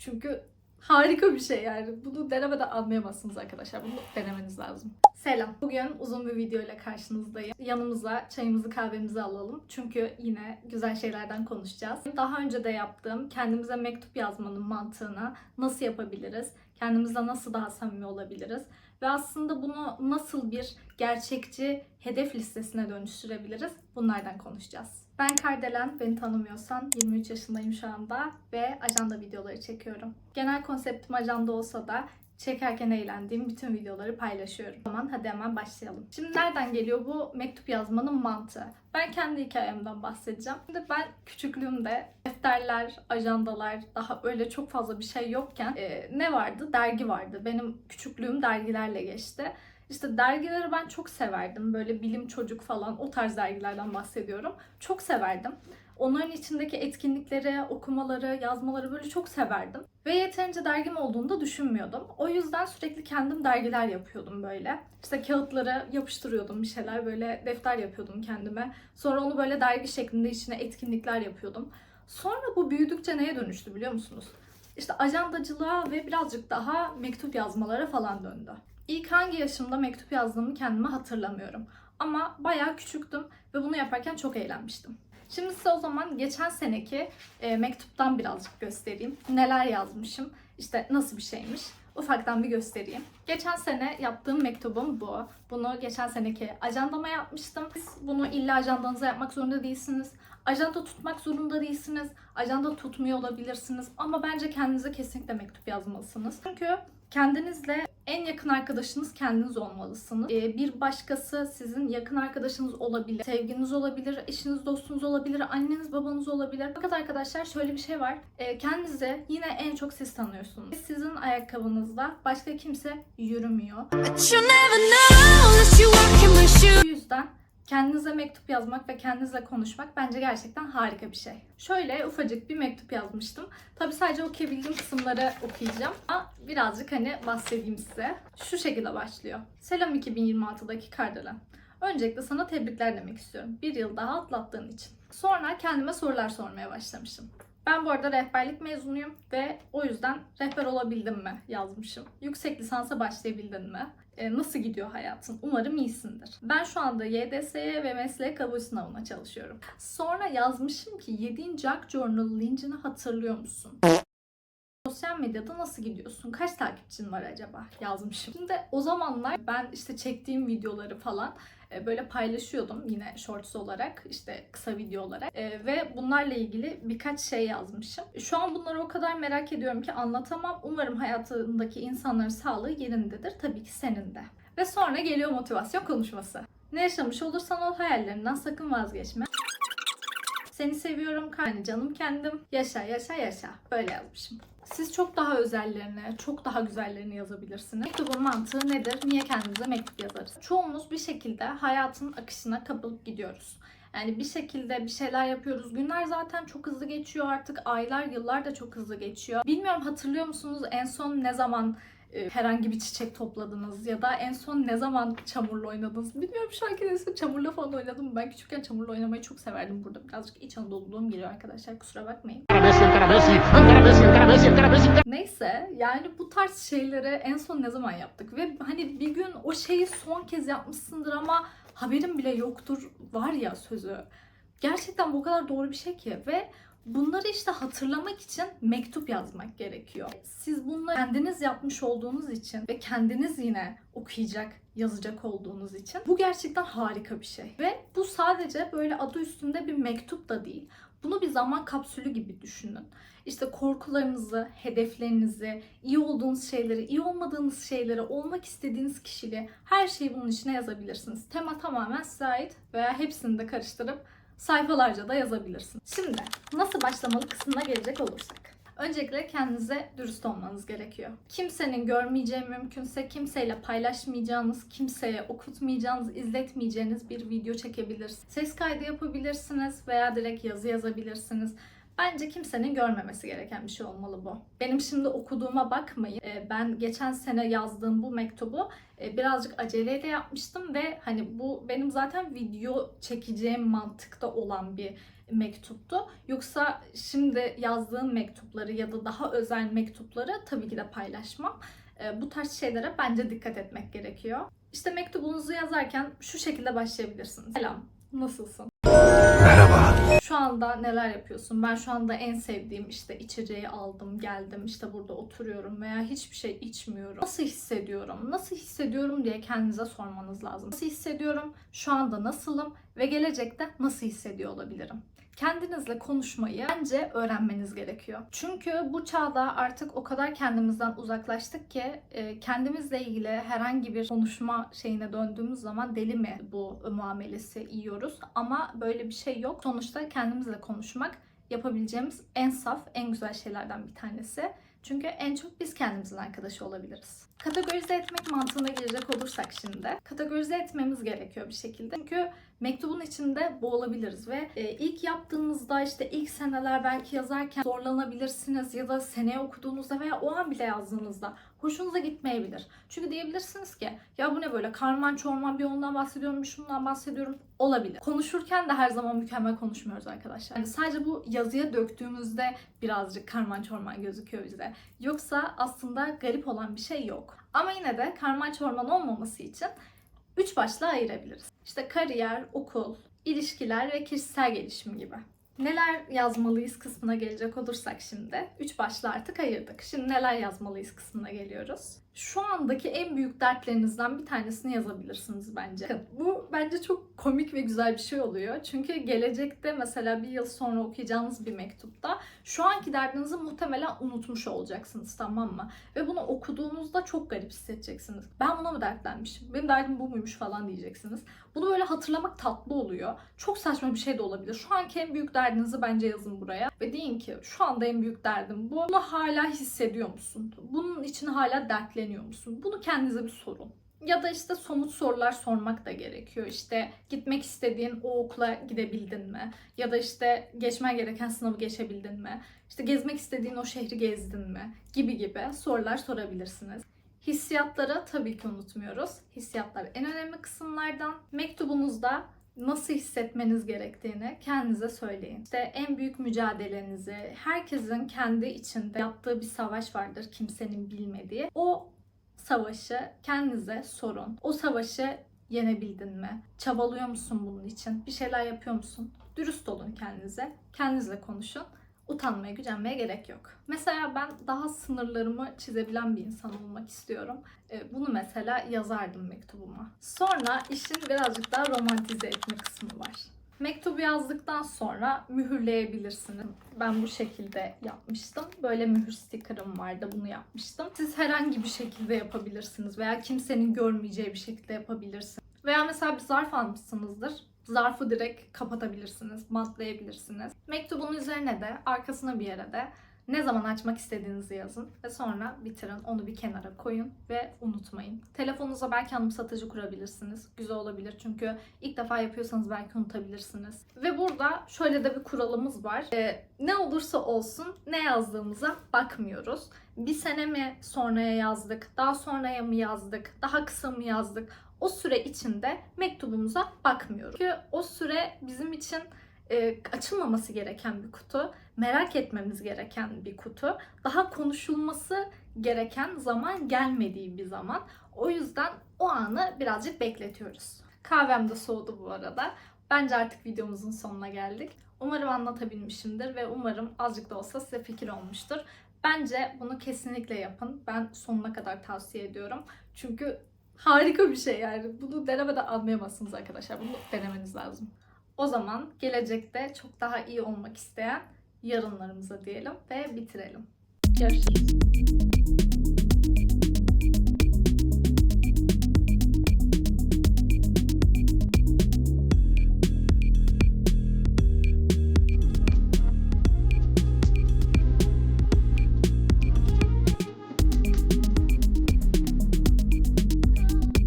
Çünkü harika bir şey yani. Bunu denemeden anlayamazsınız arkadaşlar. Bunu denemeniz lazım. Selam. Bugün uzun bir video ile karşınızdayım. Yanımıza çayımızı kahvemizi alalım. Çünkü yine güzel şeylerden konuşacağız. Daha önce de yaptığım kendimize mektup yazmanın mantığını nasıl yapabiliriz? Kendimizle nasıl daha samimi olabiliriz? Ve aslında bunu nasıl bir gerçekçi hedef listesine dönüştürebiliriz? Bunlardan konuşacağız. Ben Kardelen, beni tanımıyorsan 23 yaşındayım şu anda ve ajanda videoları çekiyorum. Genel konseptim ajanda olsa da çekerken eğlendiğim bütün videoları paylaşıyorum. O zaman hadi hemen başlayalım. Şimdi nereden geliyor bu mektup yazmanın mantığı? Ben kendi hikayemden bahsedeceğim. Şimdi ben küçüklüğümde defterler, ajandalar, daha öyle çok fazla bir şey yokken ne vardı? Dergi vardı. Benim küçüklüğüm dergilerle geçti. İşte dergileri ben çok severdim. Böyle Bilim Çocuk falan o tarz dergilerden bahsediyorum. Çok severdim. Onların içindeki etkinlikleri, okumaları, yazmaları böyle çok severdim. Ve yeterince dergim olduğunu da düşünmüyordum. O yüzden sürekli kendim dergiler yapıyordum böyle. İşte kağıtları yapıştırıyordum bir şeyler, böyle defter yapıyordum kendime. Sonra onu böyle dergi şeklinde içine etkinlikler yapıyordum. Sonra bu büyüdükçe neye dönüştü biliyor musunuz? İşte ajandacılığa ve birazcık daha mektup yazmalara falan döndü. İlk hangi yaşımda mektup yazdığımı kendime hatırlamıyorum. Ama bayağı küçüktüm ve bunu yaparken çok eğlenmiştim. Şimdi size o zaman geçen seneki mektuptan birazcık göstereyim. Neler yazmışım, işte nasıl bir şeymiş. Ufaktan bir göstereyim. Geçen sene yaptığım mektubum bu. Bunu geçen seneki ajandama yapmıştım. Siz bunu illa ajandanıza yapmak zorunda değilsiniz. Ajanda tutmak zorunda değilsiniz. Ajanda tutmuyor olabilirsiniz. Ama bence kendinize kesinlikle mektup yazmalısınız. Çünkü kendinizle en yakın arkadaşınız kendiniz olmalısınız. Bir başkası sizin yakın arkadaşınız olabilir, sevgiliniz olabilir, eşiniz, dostunuz olabilir, anneniz, babanız olabilir. Fakat arkadaşlar şöyle bir şey var. Kendinizi yine en çok siz tanıyorsunuz. Sizin ayakkabınızda başka kimse yürümüyor. Bu yüzden kendinize mektup yazmak ve kendinizle konuşmak bence gerçekten harika bir şey. Şöyle ufacık bir mektup yazmıştım. Tabii sadece okuyabildiğim kısımları okuyacağım. Ama birazcık bahsedeyim size. Şu şekilde başlıyor. Selam 2026'daki Kardelen. Öncelikle sana tebrikler demek istiyorum. Bir yıl daha atlattığın için. Sonra kendime sorular sormaya başlamışım. Ben bu arada rehberlik mezunuyum ve o yüzden rehber olabildim mi yazmışım. Yüksek lisansa başlayabildin mi? Nasıl gidiyor hayatın? Umarım iyisindir. Ben şu anda YDS'ye ve meslek kabul sınavına çalışıyorum. Sonra yazmışım ki 7. Jack Journal linkini hatırlıyor musun? Sosyal medyada nasıl gidiyorsun? Kaç takipçin var acaba? Yazmışım. Şimdi o zamanlar ben işte çektiğim videoları falan böyle paylaşıyordum yine shorts olarak, işte kısa video olarak ve bunlarla ilgili birkaç şey yazmışım. Şu an bunları o kadar merak ediyorum ki anlatamam. Umarım hayatındaki insanların sağlığı yerindedir. Tabii ki senin de. Ve sonra geliyor motivasyon konuşması. Ne yaşamış olursan ol, hayallerinden sakın vazgeçme. Seni seviyorum, yani canım kendim. Yaşa, yaşa, yaşa. Böyle yazmışım. Siz çok daha özellerini, çok daha güzellerini yazabilirsiniz. Mektubun mantığı nedir? Niye kendimize mektup yazarız? Çoğumuz bir şekilde hayatın akışına kapılıp gidiyoruz. Yani bir şekilde bir şeyler yapıyoruz. Günler zaten çok hızlı geçiyor artık. Aylar, yıllar da çok hızlı geçiyor. Bilmiyorum, hatırlıyor musunuz en son ne zaman herhangi bir çiçek topladınız ya da en son ne zaman çamurla oynadınız? Bilmiyorum, şu anki nesil çamurla falan oynadım. Ben küçükken çamurla oynamayı çok severdim burada. Birazcık İç Anadolu'luğum geliyor arkadaşlar, kusura bakmayın. Neyse, yani bu tarz şeyleri en son ne zaman yaptık? Ve hani bir gün o şeyi son kez yapmışsındır ama haberin bile yoktur var ya sözü. Gerçekten bu kadar doğru bir şey ki ve bunları işte hatırlamak için mektup yazmak gerekiyor. Siz bunları kendiniz yapmış olduğunuz için ve kendiniz yine okuyacak, yazacak olduğunuz için bu gerçekten harika bir şey. Ve bu sadece böyle adı üstünde bir mektup da değil. Bunu bir zaman kapsülü gibi düşünün. İşte korkularınızı, hedeflerinizi, iyi olduğunuz şeyleri, iyi olmadığınız şeyleri, olmak istediğiniz kişiliği, her şeyi bunun içine yazabilirsiniz. Tema tamamen size ait veya hepsini de karıştırıp sayfalarca da yazabilirsiniz. Şimdi nasıl başlamalı kısmına gelecek olursak. Öncelikle kendinize dürüst olmanız gerekiyor. Kimsenin görmeyeceği, mümkünse kimseyle paylaşmayacağınız, kimseye okutmayacağınız, izletmeyeceğiniz bir video çekebilirsiniz. Ses kaydı yapabilirsiniz veya direkt yazı yazabilirsiniz. Bence kimsenin görmemesi gereken bir şey olmalı bu. Benim şimdi okuduğuma bakmayın. Ben geçen sene yazdığım bu mektubu birazcık aceleyle yapmıştım ve hani bu benim zaten video çekeceğim mantıkta olan bir mektuptu. Yoksa şimdi yazdığım mektupları ya da daha özel mektupları tabii ki de paylaşmam. Bu tarz şeylere bence dikkat etmek gerekiyor. İşte mektubunuzu yazarken şu şekilde başlayabilirsiniz. Selam, nasılsın? Merhaba. Şu anda neler yapıyorsun? Ben şu anda en sevdiğim işte içeceği aldım, geldim, işte burada oturuyorum veya hiçbir şey içmiyorum. Nasıl hissediyorum? Nasıl hissediyorum diye kendinize sormanız lazım. Nasıl hissediyorum? Şu anda nasılım? Ve gelecekte nasıl hissediyor olabilirim? Kendinizle konuşmayı bence öğrenmeniz gerekiyor. Çünkü bu çağda artık o kadar kendimizden uzaklaştık ki kendimizle ilgili herhangi bir konuşma şeyine döndüğümüz zaman deli mi bu muamelesi yiyoruz. Ama böyle bir şey yok. Sonuçta kendimizle konuşmak yapabileceğimiz en saf, en güzel şeylerden bir tanesi. Çünkü en çok biz kendimizin arkadaşı olabiliriz. Kategorize etmek mantığına girecek olursak şimdi, kategorize etmemiz gerekiyor bir şekilde. Çünkü mektubun içinde boğulabiliriz ve ilk yaptığınızda işte ilk seneler belki yazarken zorlanabilirsiniz ya da seneye okuduğunuzda veya o an bile yazdığınızda hoşunuza gitmeyebilir. Çünkü diyebilirsiniz ki ya bu ne böyle karman çorman bir ondan bahsediyorum bir şundan bahsediyorum olabilir. Konuşurken de her zaman mükemmel konuşmuyoruz arkadaşlar. Yani sadece bu yazıya döktüğümüzde birazcık karman çorman gözüküyor bize. Yoksa aslında garip olan bir şey yok. Ama yine de karman çorman olmaması için 3 başlığa ayırabiliriz. İşte kariyer, okul, ilişkiler ve kişisel gelişim gibi. Neler yazmalıyız kısmına gelecek olursak şimdi 3 başlığı artık ayırdık. Şimdi neler yazmalıyız kısmına geliyoruz. Şu andaki en büyük dertlerinizden bir tanesini yazabilirsiniz bence. Bu bence çok komik ve güzel bir şey oluyor. Çünkü gelecekte mesela bir yıl sonra okuyacağınız bir mektupta şu anki derdinizi muhtemelen unutmuş olacaksınız, tamam mı? Ve bunu okuduğunuzda çok garip hissedeceksiniz. Ben buna mı dertlenmişim? Benim derdim bu muymuş falan diyeceksiniz. Bunu böyle hatırlamak tatlı oluyor. Çok saçma bir şey de olabilir. Şu anki en büyük derdinizi bence yazın buraya. Ve deyin ki şu anda en büyük derdim bu. Bunu hala hissediyor musun? Bunun için hala dertleniyor musun? Bunu kendinize bir sorun. Ya da işte somut sorular sormak da gerekiyor. İşte gitmek istediğin o okula gidebildin mi? Ya da işte geçmen gereken sınavı geçebildin mi? İşte gezmek istediğin o şehri gezdin mi? Gibi sorular sorabilirsiniz. Hissiyatları tabii ki unutmuyoruz. Hissiyatlar en önemli kısımlardan. Mektubunuzda nasıl hissetmeniz gerektiğini kendinize söyleyin. İşte en büyük mücadelenizi, herkesin kendi içinde yaptığı bir savaş vardır kimsenin bilmediği. O savaşı kendinize sorun. O savaşı yenebildin mi? Çabalıyor musun bunun için? Bir şeyler yapıyor musun? Dürüst olun kendinize. Kendinizle konuşun. Utanmaya, gücenmeye gerek yok. Mesela ben daha sınırlarımı çizebilen bir insan olmak istiyorum. Bunu mesela yazardım mektubuma. Sonra işin birazcık daha romantize etme kısmı var. Mektubu yazdıktan sonra mühürleyebilirsiniz. Ben bu şekilde yapmıştım. Böyle mühür sticker'ım vardı, bunu yapmıştım. Siz herhangi bir şekilde yapabilirsiniz veya kimsenin görmeyeceği bir şekilde yapabilirsiniz. Veya mesela bir zarf almışsınızdır. Zarfı direkt kapatabilirsiniz, bantlayabilirsiniz. Mektubun üzerine de, arkasına bir yere de ne zaman açmak istediğinizi yazın ve sonra bitirin. Onu bir kenara koyun ve unutmayın. Telefonunuza belki anımsatıcı kurabilirsiniz. Güzel olabilir çünkü ilk defa yapıyorsanız belki unutabilirsiniz. Ve burada şöyle de bir kuralımız var. Ne olursa olsun ne yazdığımıza bakmıyoruz. Bir sene mi sonraya yazdık, daha sonraya mı yazdık, daha kısa mı yazdık? O süre içinde mektubumuza bakmıyoruz. Çünkü o süre bizim için açılmaması gereken bir kutu, merak etmemiz gereken bir kutu, daha konuşulması gereken zaman gelmediği bir zaman. O yüzden o anı birazcık bekletiyoruz. Kahvem de soğudu bu arada. Bence artık videomuzun sonuna geldik. Umarım anlatabilmişimdir ve umarım azıcık da olsa size fikir olmuştur. Bence bunu kesinlikle yapın. Ben sonuna kadar tavsiye ediyorum. Çünkü harika bir şey yani. Bunu denemeden anlayamazsınız arkadaşlar. Bunu denemeniz lazım. O zaman gelecekte çok daha iyi olmak isteyen yarınlarımıza diyelim ve bitirelim. Görüşürüz.